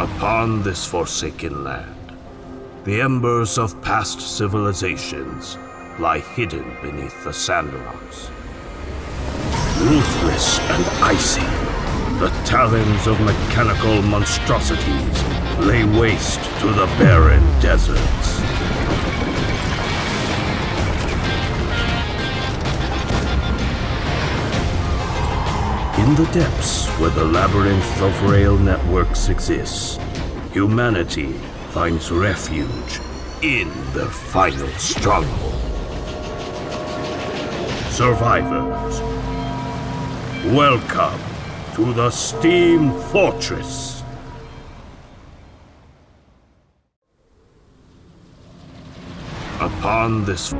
Upon this forsaken land, the embers of past civilizations lie hidden beneath the sand rocks. Ruthless and icy, the talons of mechanical monstrosities lay waste to the barren deserts. In the depths where the labyrinth of rail networks exists, humanity finds refuge in their final stronghold. Survivors, welcome to the Steam Fortress. Upon this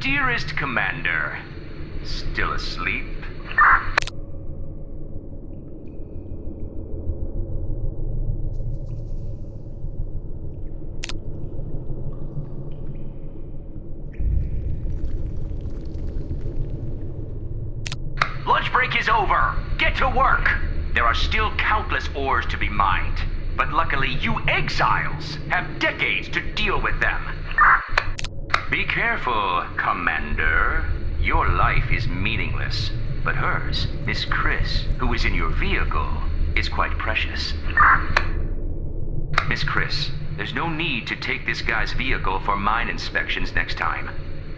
Dearest Commander, still asleep? Lunch break is over! Get to work! There are still countless ores to be mined, but luckily you exiles have decades to deal with them. Be careful, Commander. Your life is meaningless, but hers, Miss Chris, who is in your vehicle, is quite precious. Miss Chris, there's no need to take this guy's vehicle for mine inspections next time.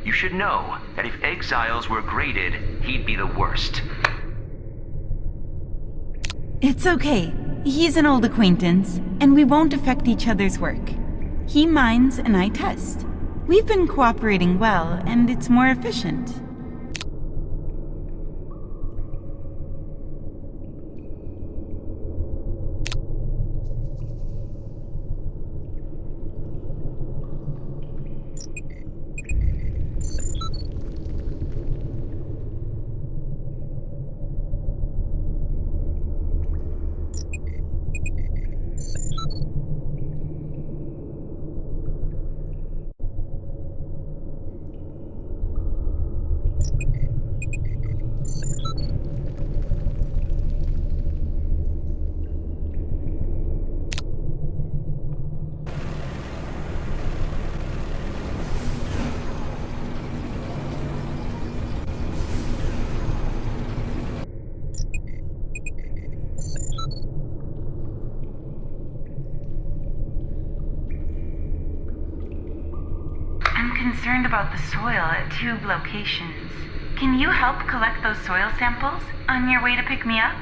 You should know that if exiles were graded, he'd be the worst. It's okay. He's an old acquaintance, and we won't affect each other's work. He mines and I test. We've been cooperating well, and it's more efficient. I'm concerned about the soil at Tube locations. Can you help collect those soil samples on your way to pick me up?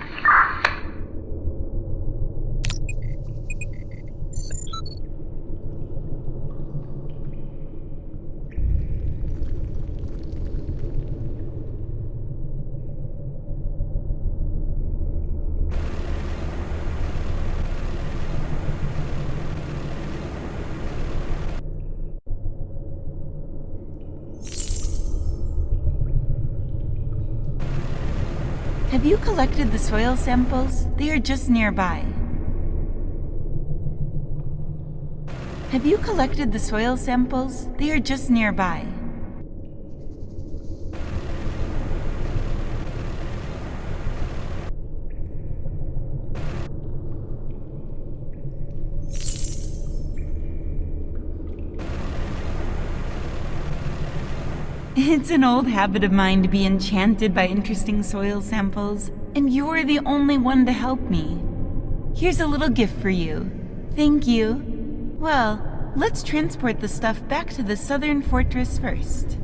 Have you collected the soil samples? They are just nearby. Have you collected the soil samples? They are just nearby. It's an old habit of mine to be enchanted by interesting soil samples, and you're the only one to help me. Here's a little gift for you. Thank you. Well, let's transport the stuff back to the southern fortress first.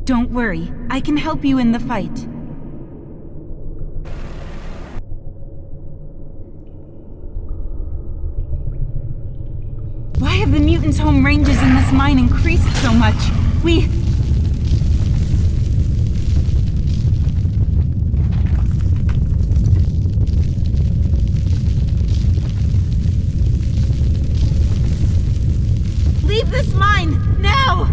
Don't worry, I can help you in the fight. Why have the mutants' home ranges in this mine increased so much? Leave this mine, now!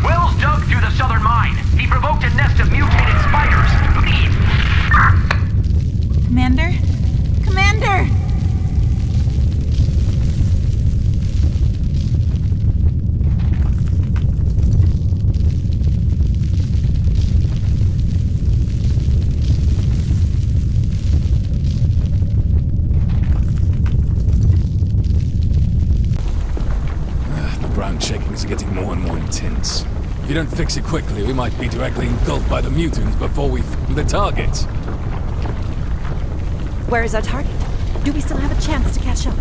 Wells dug through the southern mine. He provoked a nest of mutated spiders. Leave! Commander? Commander! The ground shakings are getting more and more intense. If you don't fix it quickly, we might be directly engulfed by the mutants before we find the target. Where is our target? Do we still have a chance to catch up?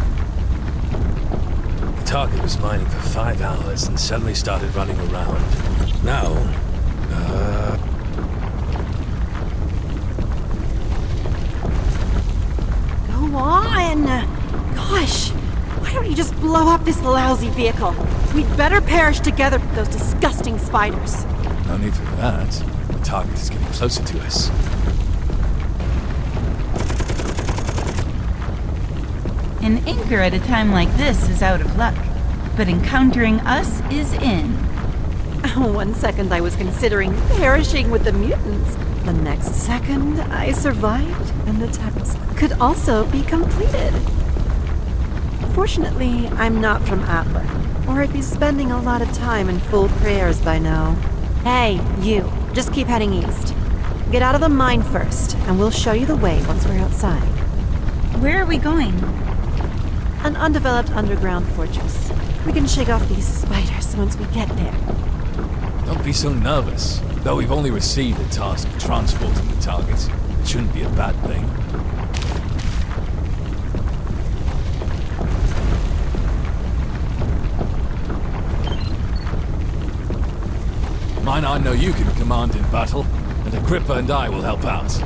The target was mining for 5 hours and suddenly started running around. Now, Go on! Gosh! Why don't you just blow up this lousy vehicle? We'd better perish together with those disgusting spiders. No need for that. The target is getting closer to us. An anchor at a time like this is out of luck, but encountering us is in. 1 second I was considering perishing with the mutants. The next second I survived, and the task could also be completed. Fortunately, I'm not from Atlas, or I'd be spending a lot of time in full prayers by now. Hey, you, just keep heading east. Get out of the mine first, and we'll show you the way once we're outside. Where are we going? An undeveloped underground fortress. We can shake off these spiders once we get there. Don't be so nervous. Though we've only received the task of transporting the target, it shouldn't be a bad thing. Mine, I know you can command in battle, and Agrippa and I will help out.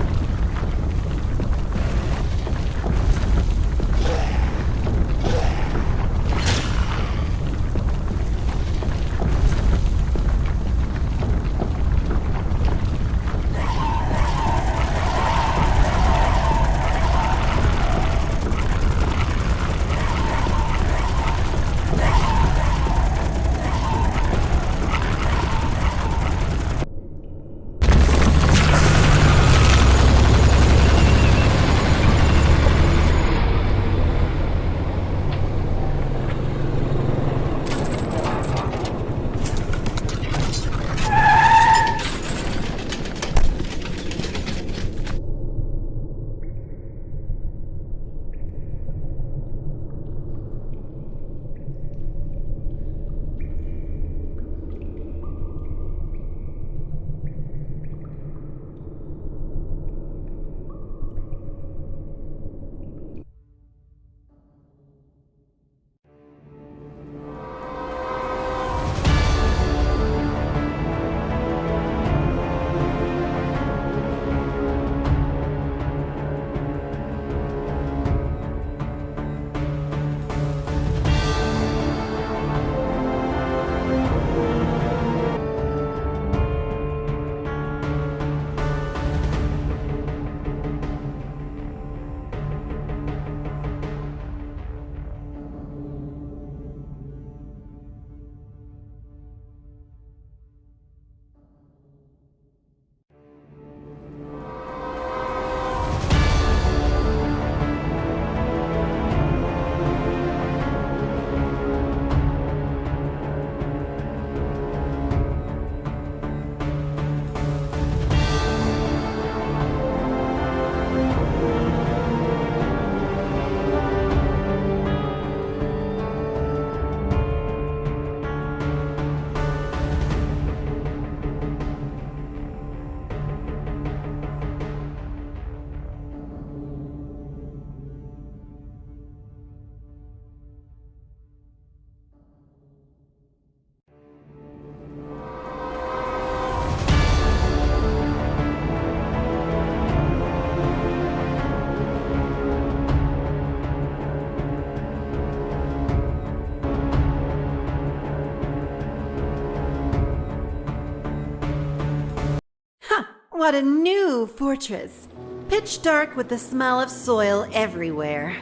What a new fortress. Pitch dark with the smell of soil everywhere.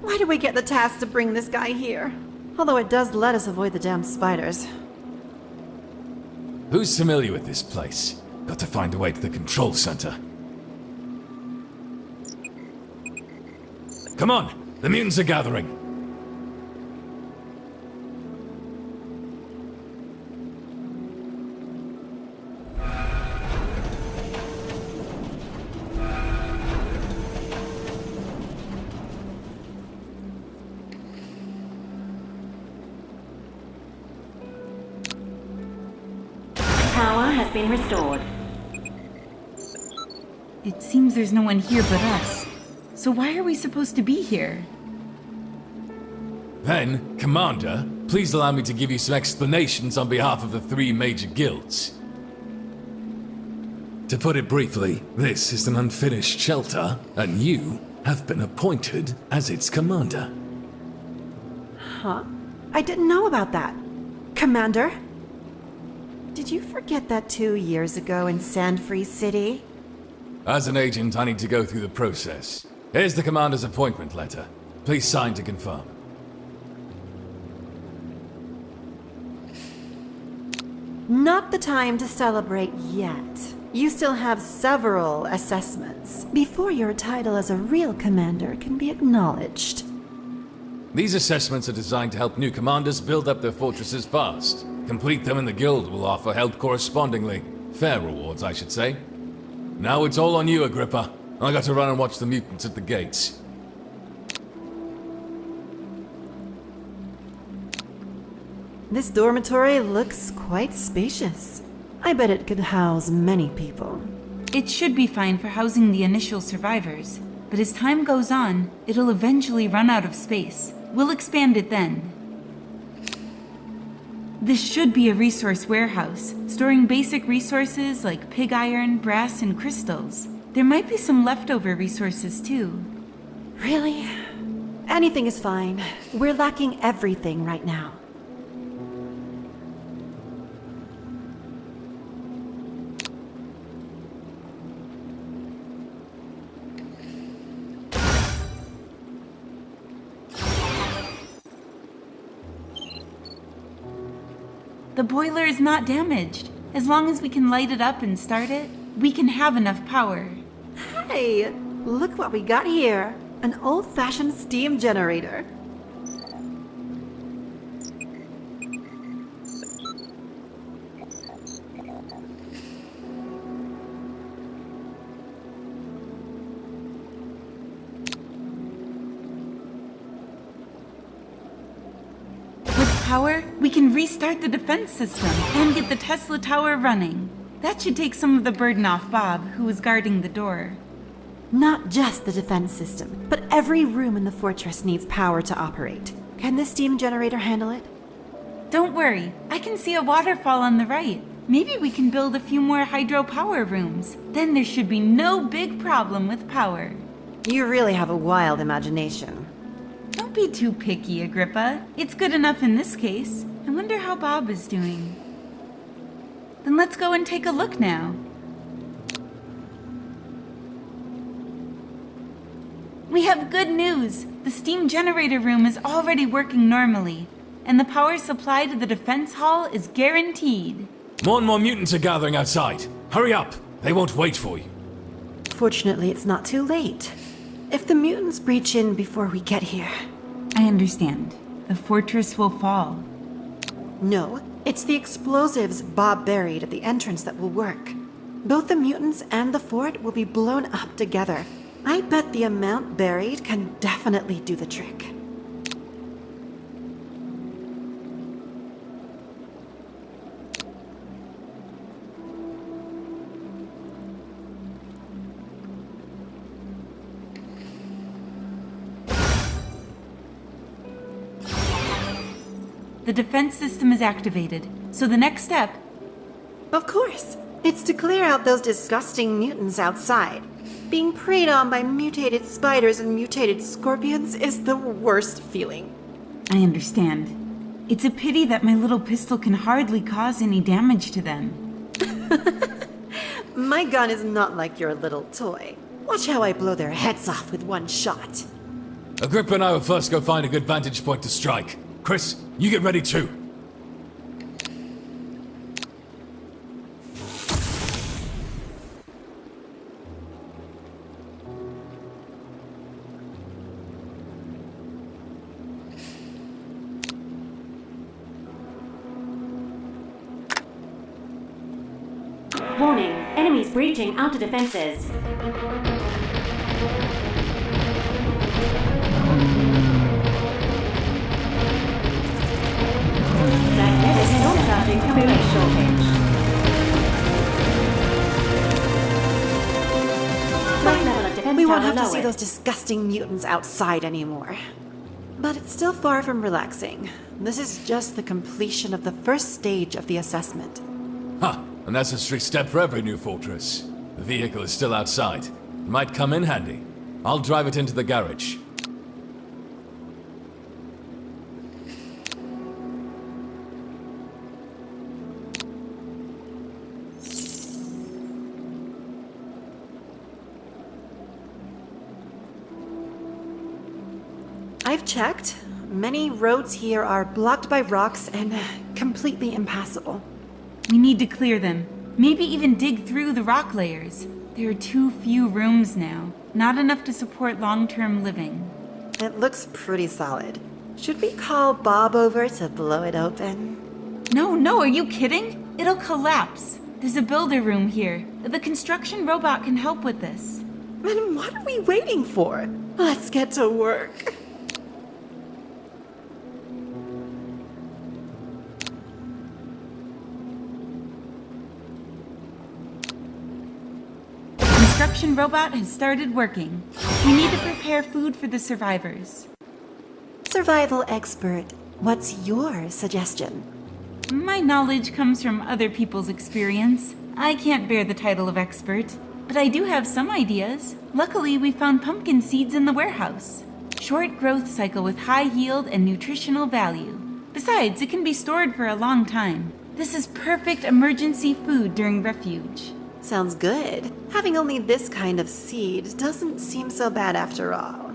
Why did we get the task to bring this guy here? Although it does let us avoid the damn spiders. Who's familiar with this place? Got to find a way to the control center. Come on! The mutants are gathering! Power has been restored. It seems there's no one here but us. So why are we supposed to be here? Then, Commander, please allow me to give you some explanations on behalf of the 3 major guilds. To put it briefly, this is an unfinished shelter, and you have been appointed as its commander. Huh? I didn't know about that. Commander? Did you forget that 2 years ago in Sandfree City? As an agent, I need to go through the process. Here's the commander's appointment letter. Please sign to confirm. Not the time to celebrate yet. You still have several assessments before your title as a real commander can be acknowledged. These assessments are designed to help new commanders build up their fortresses fast. Complete them and the guild will offer help correspondingly. Fair rewards, I should say. Now it's all on you, Agrippa. I got to run and watch the mutants at the gates. This dormitory looks quite spacious. I bet it could house many people. It should be fine for housing the initial survivors, but as time goes on, it'll eventually run out of space. We'll expand it then. This should be a resource warehouse, storing basic resources like pig iron, brass, and crystals. There might be some leftover resources too. Really? Anything is fine. We're lacking everything right now. The boiler is not damaged. As long as we can light it up and start it, we can have enough power. Hey, look what we got here. An old-fashioned steam generator. With power, we can restart the defense system and get the Tesla Tower running. That should take some of the burden off Bob, who was guarding the door. Not just the defense system, but every room in the fortress needs power to operate. Can the steam generator handle it? Don't worry, I can see a waterfall on the right. Maybe we can build a few more hydropower rooms. Then there should be no big problem with power. You really have a wild imagination. Don't be too picky, Agrippa. It's good enough in this case. I wonder how Bob is doing. Then let's go and take a look now. We have good news! The steam generator room is already working normally, and the power supply to the defense hall is guaranteed. More and more mutants are gathering outside. Hurry up! They won't wait for you. Fortunately, it's not too late. If the mutants breach in before we get here... I understand. The fortress will fall. No, it's the explosives Bob buried at the entrance that will work. Both the mutants and the fort will be blown up together. I bet the amount buried can definitely do the trick. The defense system is activated, so the next step... Of course! It's to clear out those disgusting mutants outside. Being preyed on by mutated spiders and mutated scorpions is the worst feeling. I understand. It's a pity that my little pistol can hardly cause any damage to them. My gun is not like your little toy. Watch how I blow their heads off with one shot. Agrippa and I will first go find a good vantage point to strike. Chris, you get ready too. Warning, enemies breaching outer defenses. Magnetic storm charging fuel shortage. Threat level of defense We won't tower have to see lowered. those disgusting mutants outside anymore. But it's still far from relaxing. This is just the completion of the first stage of the assessment. Ha! A necessary step for every new fortress. The vehicle is still outside. Might come in handy. I'll drive it into the garage. I've checked. Many roads here are blocked by rocks and completely impassable. We need to clear them. Maybe even dig through the rock layers. There are too few rooms now. Not enough to support long-term living. It looks pretty solid. Should we call Bob over to blow it open? No, are you kidding? It'll collapse. There's a builder room here. The construction robot can help with this. Then what are we waiting for? Let's get to work. Construction robot has started working. We need to prepare food for the survivors. Survival expert, what's your suggestion? My knowledge comes from other people's experience. I can't bear the title of expert, but I do have some ideas. Luckily, we found pumpkin seeds in the warehouse. Short growth cycle with high yield and nutritional value. Besides, it can be stored for a long time. This is perfect emergency food during refuge. Sounds good. Having only this kind of seed doesn't seem so bad after all.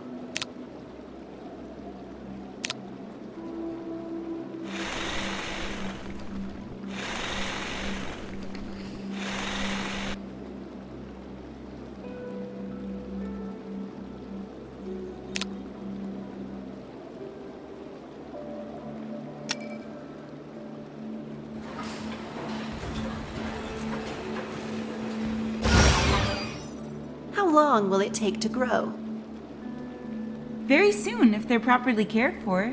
How long will it take to grow? Very soon, if they're properly cared for.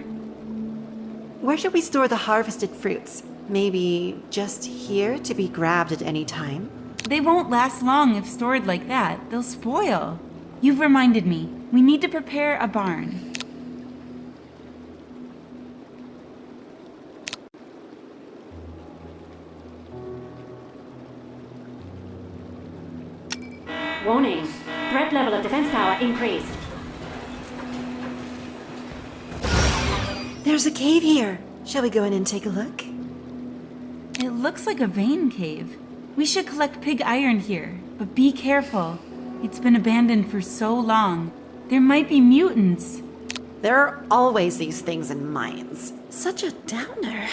Where should we store the harvested fruits? Maybe just here to be grabbed at any time? They won't last long if stored like that. They'll spoil. You've reminded me. We need to prepare a barn. Warning, threat level of defense tower increased. There's a cave here. Shall we go in and take a look? It looks like a vein cave. We should collect pig iron here, but be careful. It's been abandoned for so long. There might be mutants. There are always these things in mines. Such a downer.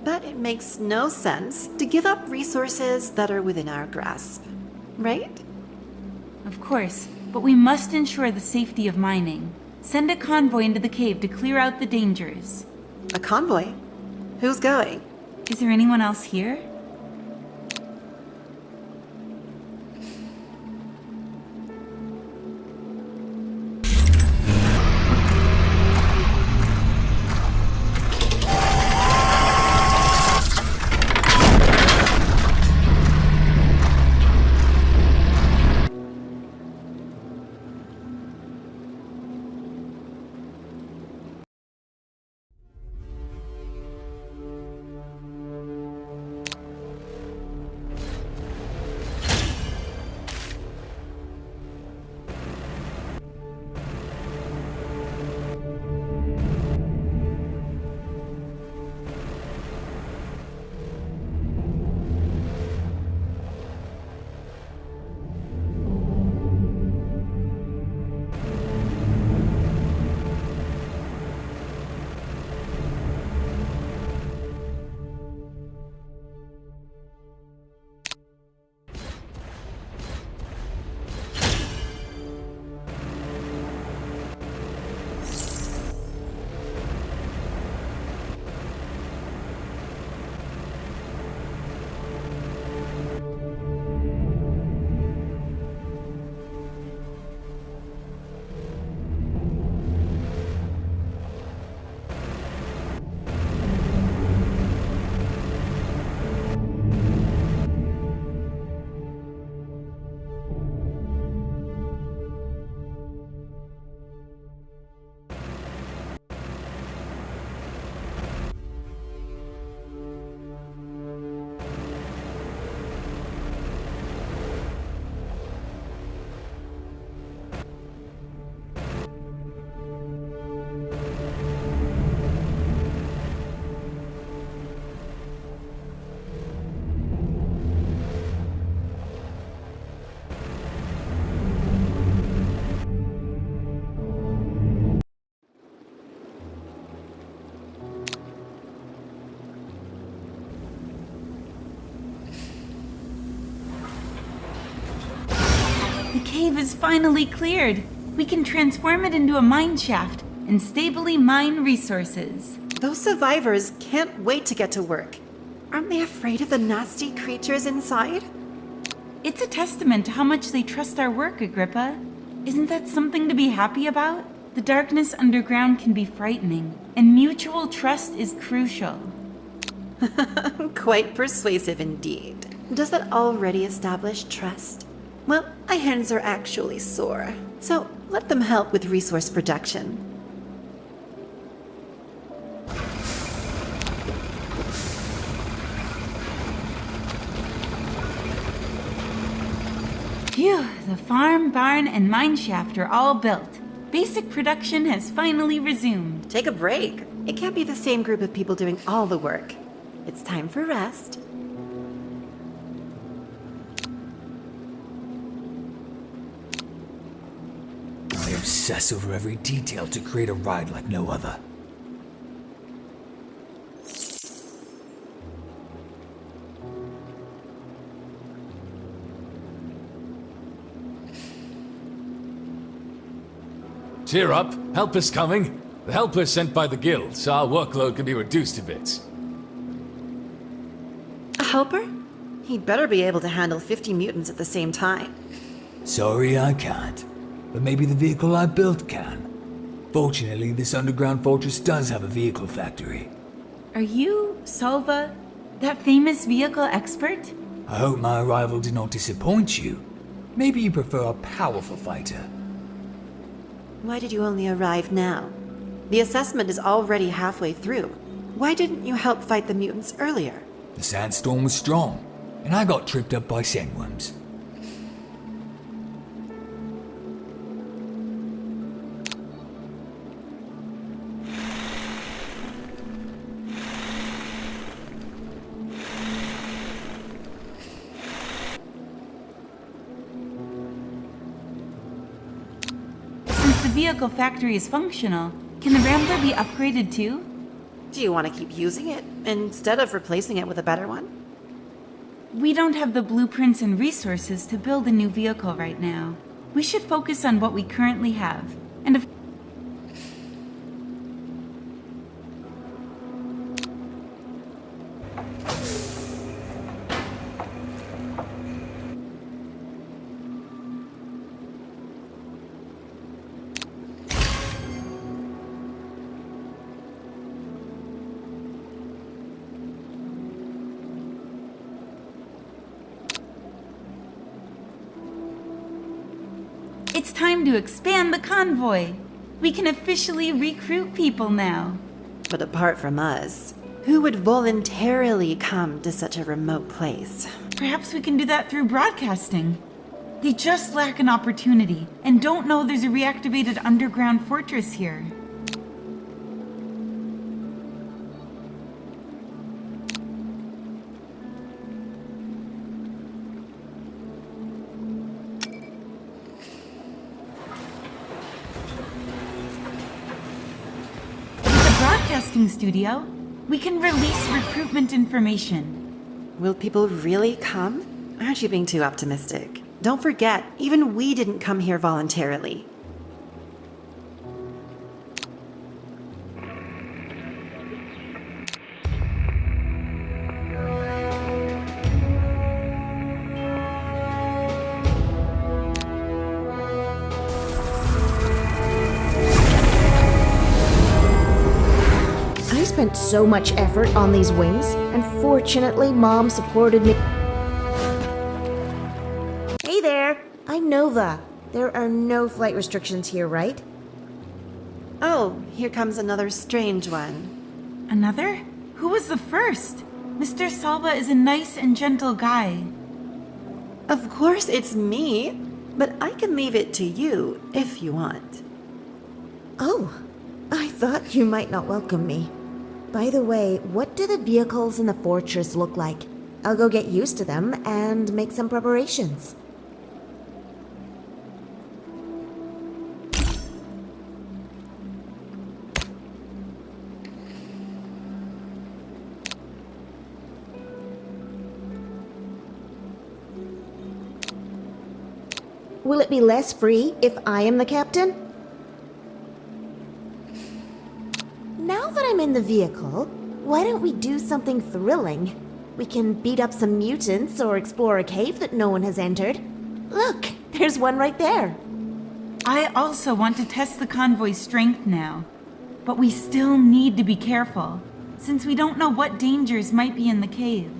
But it makes no sense to give up resources that are within our grasp. Right? Of course, but we must ensure the safety of mining. Send a convoy into the cave to clear out the dangers. A convoy? Who's going? Is there anyone else here? The cave is finally cleared. We can transform it into a mine shaft and stably mine resources. Those survivors can't wait to get to work. Aren't they afraid of the nasty creatures inside? It's a testament to how much they trust our work, Agrippa. Isn't that something to be happy about? The darkness underground can be frightening, and mutual trust is crucial. Quite persuasive indeed. Does that already establish trust? Well, my hands are actually sore, so let them help with resource production. Phew, the farm, barn, and mine shaft are all built. Basic production has finally resumed. Take a break. It can't be the same group of people doing all the work. It's time for rest. I obsess over every detail to create a ride like no other. Cheer up, help is coming. The helper is sent by the guild, so our workload can be reduced a bit. A helper? He'd better be able to handle 50 mutants at the same time. Sorry I can't, but maybe the vehicle I built can. Fortunately, this underground fortress does have a vehicle factory. Are you, Salva, that famous vehicle expert? I hope my arrival did not disappoint you. Maybe you prefer a powerful fighter. Why did you only arrive now? The assessment is already halfway through. Why didn't you help fight the mutants earlier? The sandstorm was strong, and I got tripped up by sandworms. Since the vehicle factory is functional, can the Rambler be upgraded too? Do you want to keep using it instead of replacing it with a better one? We don't have the blueprints and resources to build a new vehicle right now. We should focus on what we currently have. And if it's time to expand the convoy. We can officially recruit people now. But apart from us, who would voluntarily come to such a remote place? Perhaps we can do that through broadcasting. They just lack an opportunity and don't know there's a reactivated underground fortress here. Broadcasting studio, we can release recruitment information. Will people really come? Aren't you being too optimistic? Don't forget, even we didn't come here voluntarily. I spent so much effort on these wings, and fortunately, Mom supported me. Hey there! I'm Nova. There are no flight restrictions here, right? Oh, here comes another strange one. Another? Who was the first? Mr. Salva is a nice and gentle guy. Of course it's me, but I can leave it to you if you want. Oh, I thought you might not welcome me. By the way, what do the vehicles in the fortress look like? I'll go get used to them and make some preparations. Will it be less free if I am the captain? Now that I'm in the vehicle, why don't we do something thrilling? We can beat up some mutants or explore a cave that no one has entered. Look, there's one right there. I also want to test the convoy's strength now. But we still need to be careful, since we don't know what dangers might be in the cave.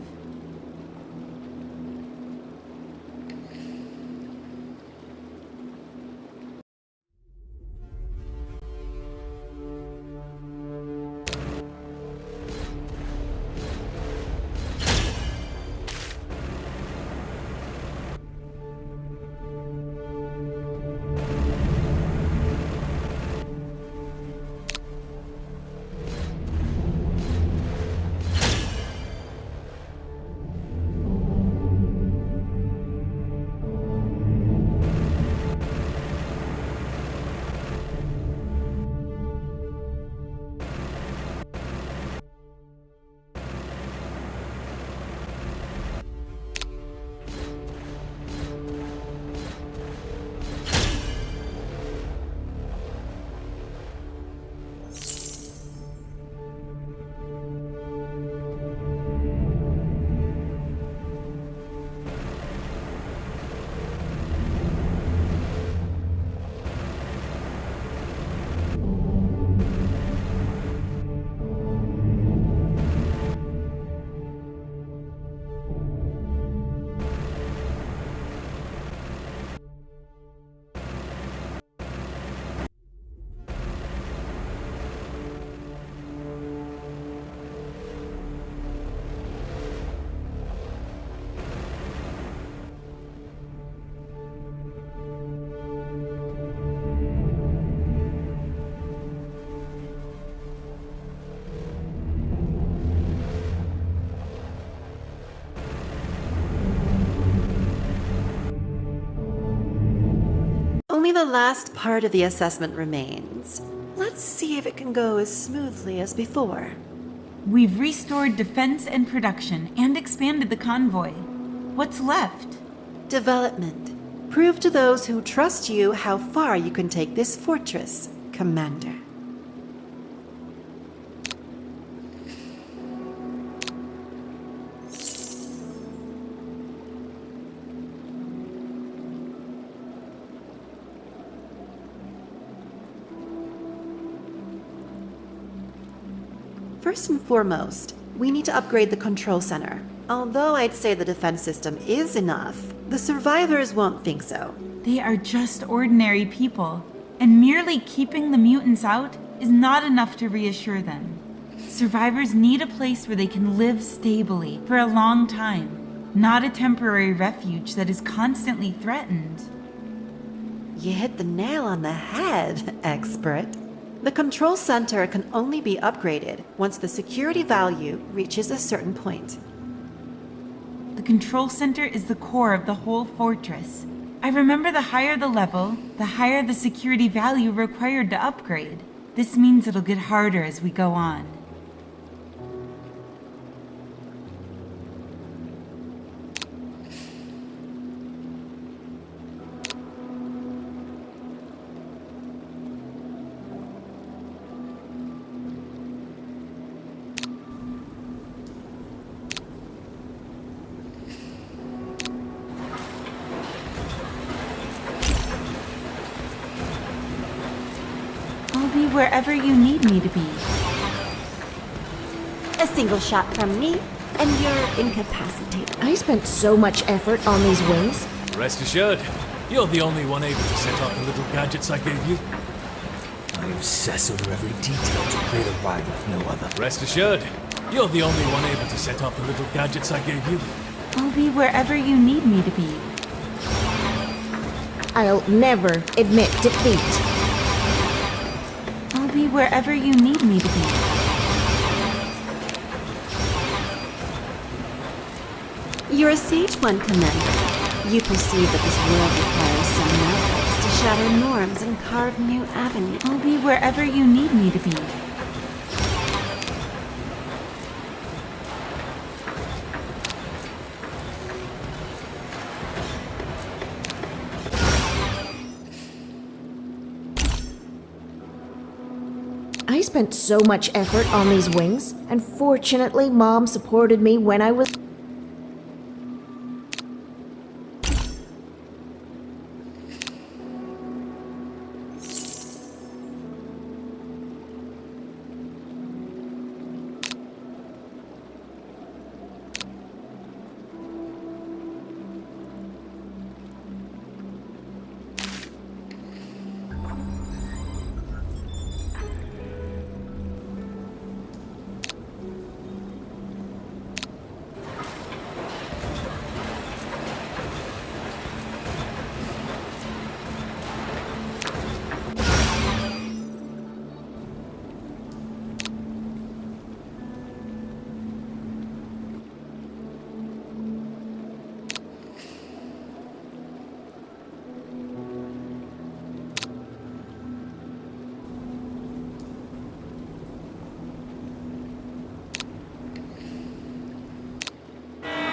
Only the last part of the assessment remains. Let's see if it can go as smoothly as before. We've restored defense and production and expanded the convoy. What's left? Development. Prove to those who trust you how far you can take this fortress, Commander. First and foremost, we need to upgrade the control center. Although I'd say the defense system is enough, the survivors won't think so. They are just ordinary people, and merely keeping the mutants out is not enough to reassure them. Survivors need a place where they can live stably for a long time, not a temporary refuge that is constantly threatened. You hit the nail on the head, expert. The control center can only be upgraded once the security value reaches a certain point. The control center is the core of the whole fortress. I remember the higher the level, the higher the security value required to upgrade. This means it'll get harder as we go on. Be wherever you need me to be. A single shot from me, and you're incapacitated. I spent so much effort on these wings. Rest assured, you're the only one able to set off the little gadgets I gave you. I obsess over every detail to create a ride like no other. Rest assured, you're the only one able to set off the little gadgets I gave you. I'll be wherever you need me to be. I'll never admit defeat. I'll be wherever you need me to be. You're a sage one, Commander. You perceive that this world requires some methods to shatter norms and carve new avenues. I'll be wherever you need me to be. I spent so much effort on these wings, and fortunately, Mom supported me when I was.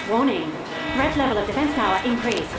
Warning. Threat level of defense tower increased.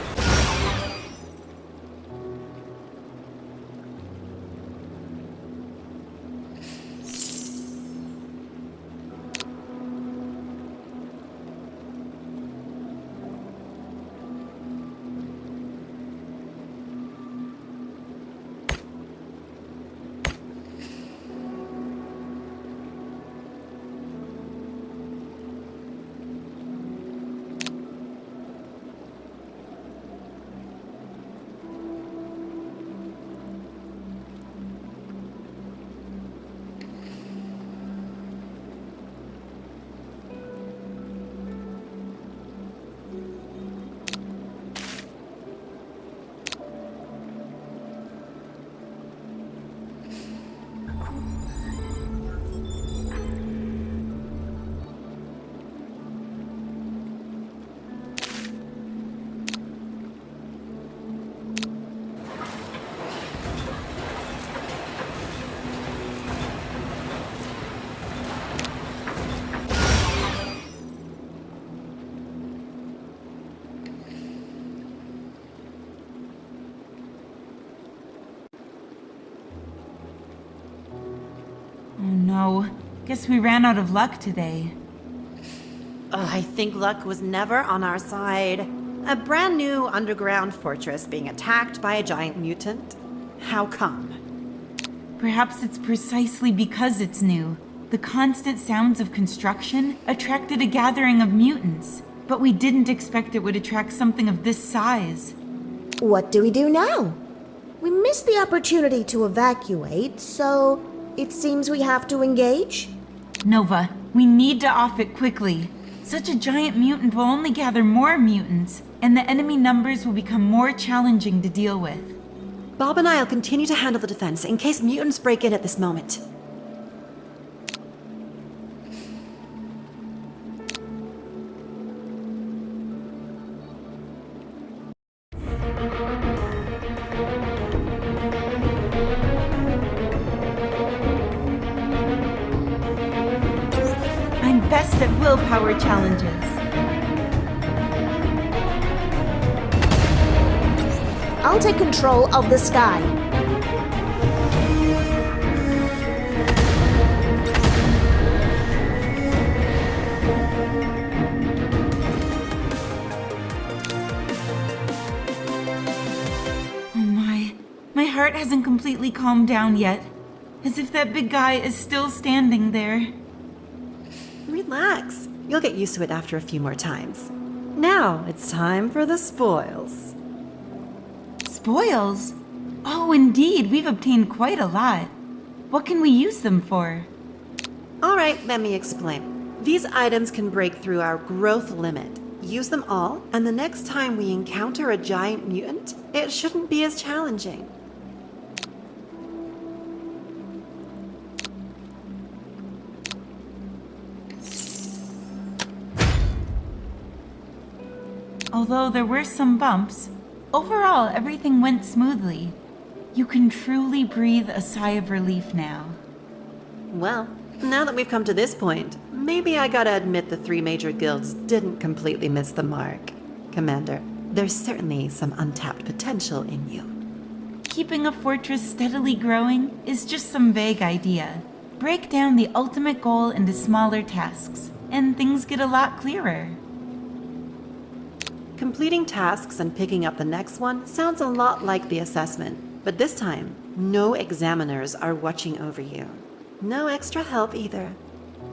Oh no. Guess we ran out of luck today. I think luck was never on our side. A brand new underground fortress being attacked by a giant mutant? How come? Perhaps it's precisely because it's new. The constant sounds of construction attracted a gathering of mutants, but we didn't expect it would attract something of this size. What do we do now? We missed the opportunity to evacuate, so it seems we have to engage? Nova, we need to off it quickly. Such a giant mutant will only gather more mutants, and the enemy numbers will become more challenging to deal with. Bob and I'll continue to handle the defense in case mutants break in at this moment. I'm best at willpower challenges. I'll take control of the sky. Oh my heart hasn't completely calmed down yet. As if that big guy is still standing there. Relax. You'll get used to it after a few more times. Now, it's time for the spoils. Spoils? Oh, indeed, we've obtained quite a lot. What can we use them for? Alright, let me explain. These items can break through our growth limit. Use them all, and the next time we encounter a giant mutant, it shouldn't be as challenging. Although there were some bumps, overall everything went smoothly. You can truly breathe a sigh of relief now. Well, now that we've come to this point, maybe I gotta admit the three major guilds didn't completely miss the mark. Commander, there's certainly some untapped potential in you. Keeping a fortress steadily growing is just some vague idea. break down the ultimate goal into smaller tasks, and things get a lot clearer. Completing tasks and picking up the next one sounds a lot like the assessment, but this time, no examiners are watching over you. No extra help either.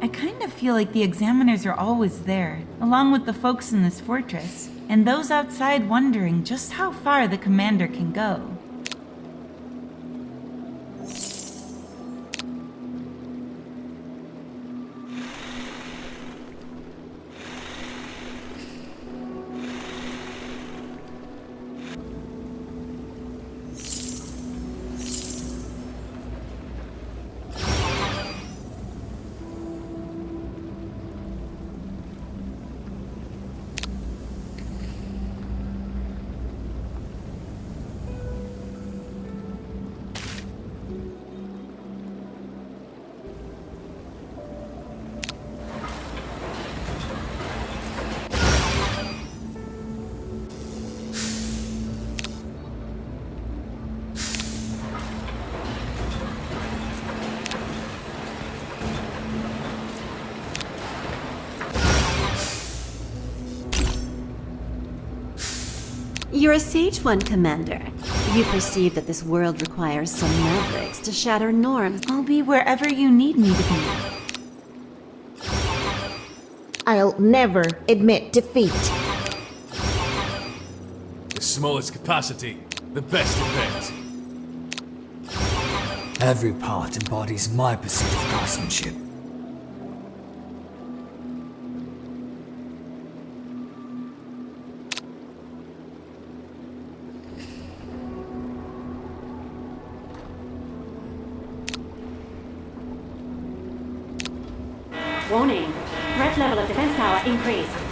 I kind of feel like the examiners are always there, along with the folks in this fortress, and those outside wondering just how far the commander can go. You're a sage one, Commander. You perceive that this world requires some mavericks to shatter norms. I'll be wherever you need me to be. I'll never admit defeat. The smallest capacity, the best effect. Every part embodies my pursuit of craftsmanship. Warning. Threat level of defense tower increased.